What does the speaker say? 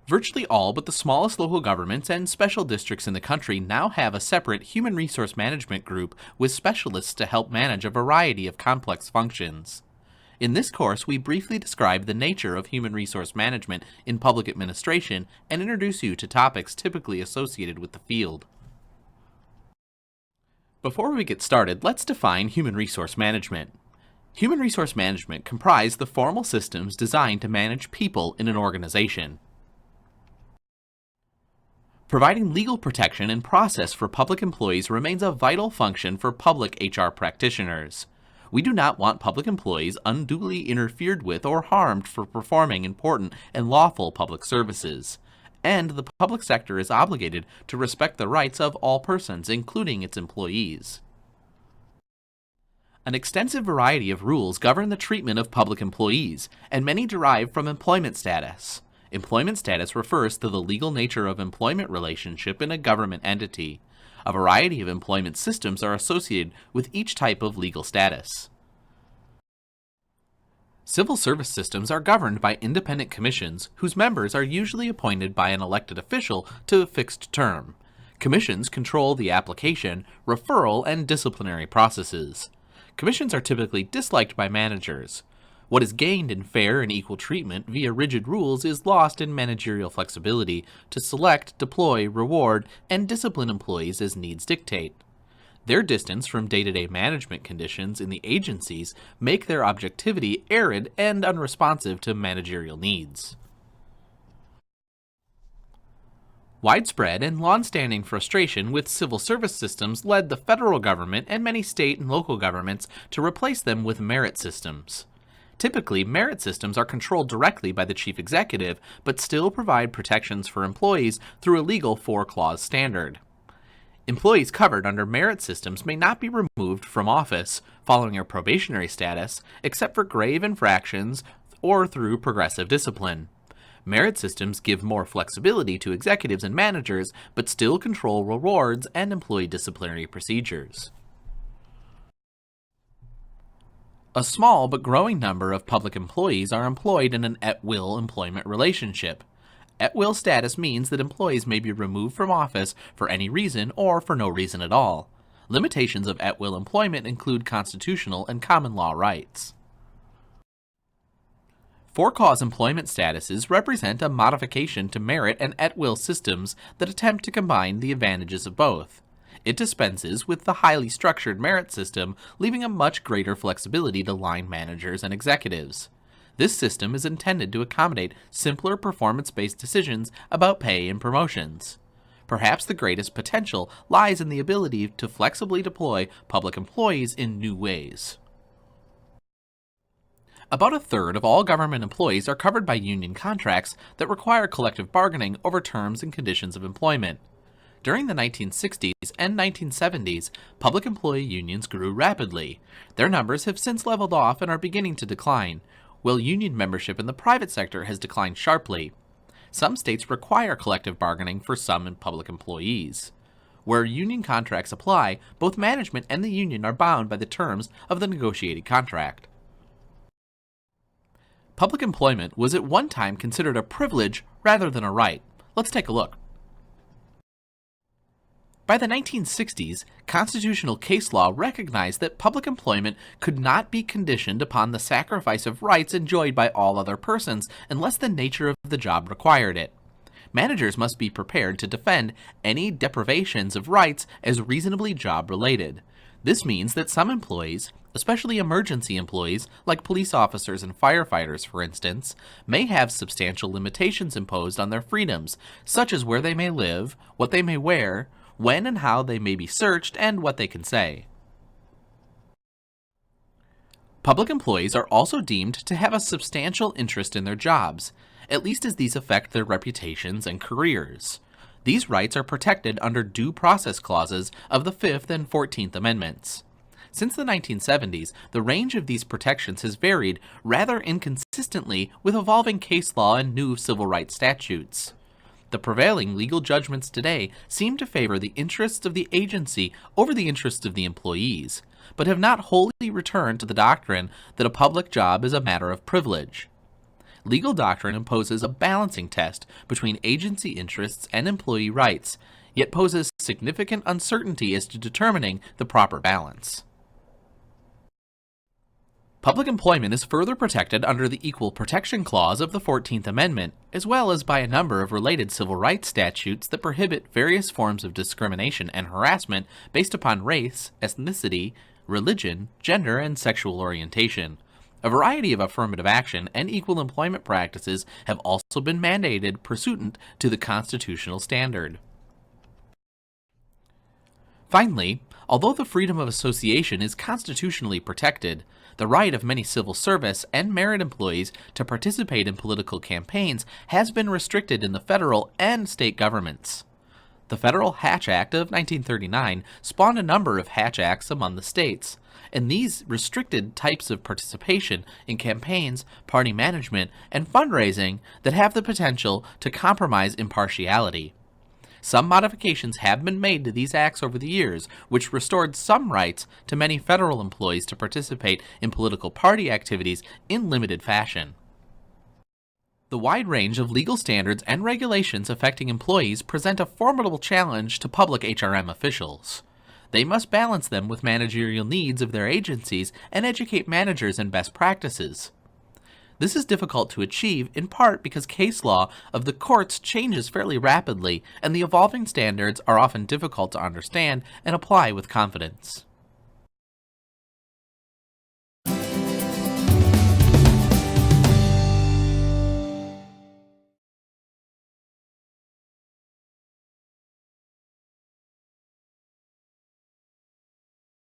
Virtually all but the smallest local governments and special districts in the country now have a separate human resource management group with specialists to help manage a variety of complex functions. In this course, we briefly describe the nature of human resource management in public administration and introduce you to topics typically associated with the field. Before we get started, let's define human resource management. Human resource management comprise the formal systems designed to manage people in an organization. Providing legal protection and process for public employees remains a vital function for public HR practitioners. We do not want public employees unduly interfered with or harmed for performing important and lawful public services. And the public sector is obligated to respect the rights of all persons, including its employees. An extensive variety of rules govern the treatment of public employees, and many derive from employment status. Employment status refers to the legal nature of employment relationship in a government entity. A variety of employment systems are associated with each type of legal status. Civil service systems are governed by independent commissions whose members are usually appointed by an elected official to a fixed term. Commissions control the application, referral, and disciplinary processes. Commissions are typically disliked by managers. What is gained in fair and equal treatment via rigid rules is lost in managerial flexibility to select, deploy, reward, and discipline employees as needs dictate. Their distance from day-to-day management conditions in the agencies make their objectivity arid and unresponsive to managerial needs. Widespread and long-standing frustration with civil service systems led the federal government and many state and local governments to replace them with merit systems. Typically, merit systems are controlled directly by the chief executive, but still provide protections for employees through a legal four-clause standard. Employees covered under merit systems may not be removed from office following a probationary status, except for grave infractions or through progressive discipline. Merit systems give more flexibility to executives and managers, but still control rewards and employee disciplinary procedures. A small but growing number of public employees are employed in an at-will employment relationship. At-will status means that employees may be removed from office for any reason or for no reason at all. Limitations of at-will employment include constitutional and common law rights. For-cause employment statuses represent a modification to merit and at-will systems that attempt to combine the advantages of both. It dispenses with the highly structured merit system, leaving a much greater flexibility to line managers and executives. This system is intended to accommodate simpler performance-based decisions about pay and promotions. Perhaps the greatest potential lies in the ability to flexibly deploy public employees in new ways. About a third of all government employees are covered by union contracts that require collective bargaining over terms and conditions of employment. During the 1960s and 1970s, public employee unions grew rapidly. Their numbers have since leveled off and are beginning to decline, while union membership in the private sector has declined sharply. Some states require collective bargaining for some public employees. Where union contracts apply, both management and the union are bound by the terms of the negotiated contract. Public employment was at one time considered a privilege rather than a right. Let's take a look. By the 1960s, constitutional case law recognized that public employment could not be conditioned upon the sacrifice of rights enjoyed by all other persons unless the nature of the job required it. Managers must be prepared to defend any deprivations of rights as reasonably job-related. This means that some employees, especially emergency employees like police officers and firefighters for instance, may have substantial limitations imposed on their freedoms, such as where they may live, what they may wear, when and how they may be searched, and what they can say. Public employees are also deemed to have a substantial interest in their jobs, at least as these affect their reputations and careers. These rights are protected under due process clauses of the 5th and 14th Amendments. Since the 1970s, the range of these protections has varied rather inconsistently with evolving case law and new civil rights statutes. The prevailing legal judgments today seem to favor the interests of the agency over the interests of the employees, but have not wholly returned to the doctrine that a public job is a matter of privilege. Legal doctrine imposes a balancing test between agency interests and employee rights, yet poses significant uncertainty as to determining the proper balance. Public employment is further protected under the Equal Protection Clause of the 14th Amendment, as well as by a number of related civil rights statutes that prohibit various forms of discrimination and harassment based upon race, ethnicity, religion, gender, and sexual orientation. A variety of affirmative action and equal employment practices have also been mandated pursuant to the constitutional standard. Finally, although the freedom of association is constitutionally protected, the right of many civil service and merit employees to participate in political campaigns has been restricted in the federal and state governments. The Federal Hatch Act of 1939 spawned a number of Hatch Acts among the states, and these restricted types of participation in campaigns, party management, and fundraising that have the potential to compromise impartiality. Some modifications have been made to these acts over the years, which restored some rights to many federal employees to participate in political party activities in limited fashion. The wide range of legal standards and regulations affecting employees present a formidable challenge to public HRM officials. They must balance them with managerial needs of their agencies and educate managers in best practices. This is difficult to achieve in part because case law of the courts changes fairly rapidly, and the evolving standards are often difficult to understand and apply with confidence.